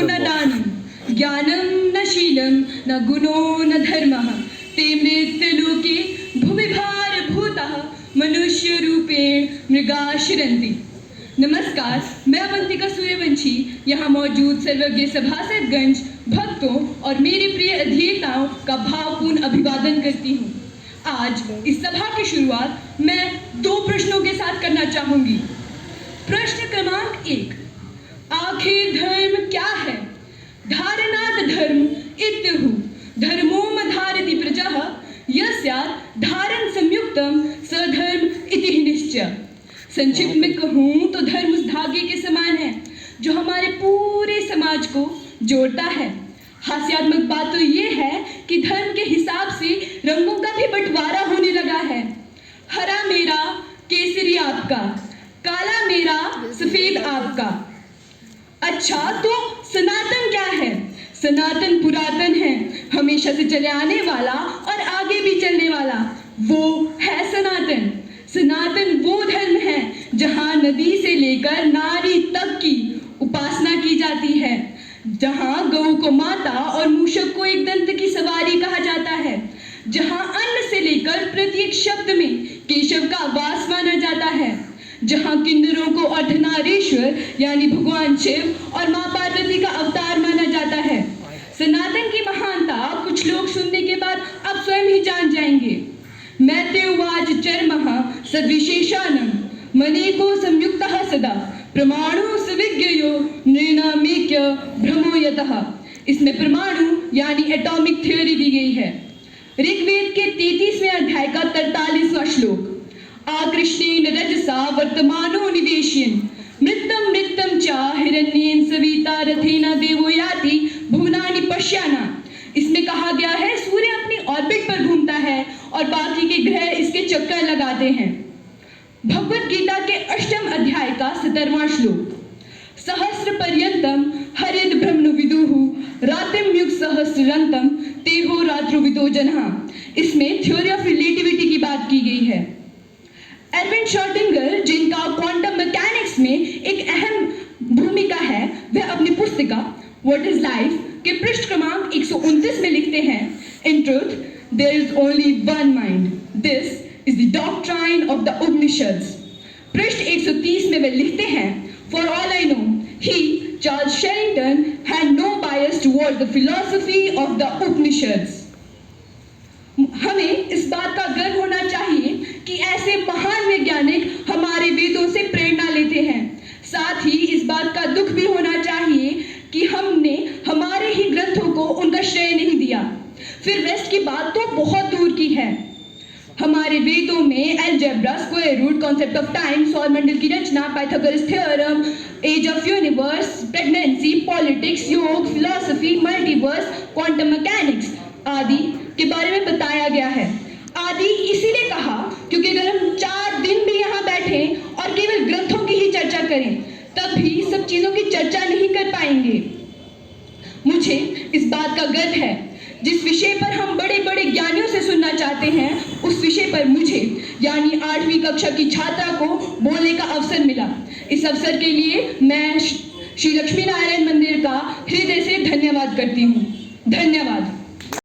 न दानं ज्ञानं न शीलं न गुणो न धर्मः ते मृत्युलोके भुवि भारभूताः मनुष्य रूपेण मृगाः शिरन्ति। नमस्कार, मैं अवंतिका सूर्यवंशी यहाँ मौजूद सर्वज्ञ सभासदगंज भक्तों और मेरे प्रिय अध्येताओं का भावपूर्ण अभिवादन करती हूँ। आज इस सभा की शुरुआत मैं 2 प्रश्नों के साथ करना चाहूंगी। प्रश्न क्रमांक 1, आखिर धर्म क्या है? धारणात् धर्म इत्यहु धर्मोम धारति प्रजः यस्यात् धारण संयुक्तम स धर्म इति निश्चय। संक्षिप्त में कहूँ तो धर्म उस धागे के समान है जो हमारे पूरे समाज को जोड़ता है। हास्यात्मक बात तो ये है कि धर्म के हिसाब से रंगों का भी बंटवारा होने लगा है। हरा मेरा, केसरी आपका, काला मेरा, सफेद आपका। अच्छा, तो सनातन क्या है? सनातन पुरातन है, हमेशा से चले आने वाला और आगे भी चलने वाला, वो है सनातन। सनातन वो धर्म है जहाँ नदी से लेकर नारी तक की उपासना की जाती है, जहाँ गऊ को माता और मूषक को एक दंत की सवारी कहा जाता है, जहाँ अन्न से लेकर प्रत्येक शब्द में केशव का वास माना जाता है, जहाँ किन्नरों को अर्धनारीश्वर यानी भगवान शिव और माँ पार्वती का अवतार माना जाता है। सनातन की महानता कुछ लोग सुनने के बाद अब स्वयं ही जान जाएंगे। मैत्रेयवाच चर्मः सद्विशेषानं मनेको संयुक्तः सदा परमाणु सविज्ञयो निर्णामेक्य भ्रमो यतः। इसमें परमाणु यानी एटॉमिक थ्योरी दी गई है। ऋग्वेद के 33वें अध्याय का 43वां श्लोक, आकृष्णेन रजसा वर्तमानो निवेशयन् मृत्तं मृत्तं च हिरण्येन सविता रथेन देवो याति भुवनानि पश्याना। इसमें कहा गया है सूर्य अपनी ऑर्बिट पर घूमता है और बाकी के ग्रह इसके चक्कर लगाते हैं। भगवत गीता के 8वें अध्याय का 17वां श्लोक, सहस्र पर्यंतम हरिद ब्रह्म विदुः रातिम युग सहस्रंतम तेहो रात्रुविदो जनः। इसमें थ्योरी ऑफ रिलेटिविटी की बात की गई है। एरविन शॉर्टिंगर, जिनका क्वांटम मैकेनिक्स में एक अहम भूमिका है, वह अपनी पुस्तिका व्हाट इज लाइफ के पृष्ठ क्रमांक 129 में लिखते हैं, in truth there is only one mind, this is the doctrine of the Upanishads. पृष्ठ 130 में वे लिखते हैं, for all I know he Charles Sherrington had no bias towards the philosophy of the Upanishads. हमें इस बात का गर्व होना चाहिए कि ऐसे महान वैज्ञानिक हमारे वेदों से प्रेरणा लेते हैं। साथ ही इस बात का दुख भी होना चाहिए कि हमने हमारे ही ग्रंथों को उनका श्रेय नहीं दिया। फिर वेस्ट की बात तो बहुत दूर की है। हमारे वेदों में algebra, square root, concept of time, सौरमंडल की रचना, Pythagoras theorem, age of universe, pregnancy, politics, yoga, philosophy, multiverse, quantum mechanics आदि के बारे में बताया गया है। आदि इसीलिए कहा क्योंकि अगर हम 4 दिन भी यहाँ बैठे और केवल ग्रंथों की ही चर्चा करें तब भी सब चीजों की चर्चा नहीं कर पाएंगे। मुझे इस बात का गर्व है, जिस विषय पर हम बड़े बड़े ज्ञानियों से सुनना चाहते हैं उस विषय पर मुझे यानी 8वीं कक्षा की छात्रा को बोलने का अवसर मिला। इस अवसर के लिए मैं श्री लक्ष्मी नारायण मंदिर का हृदय से धन्यवाद करती हूँ। धन्यवाद।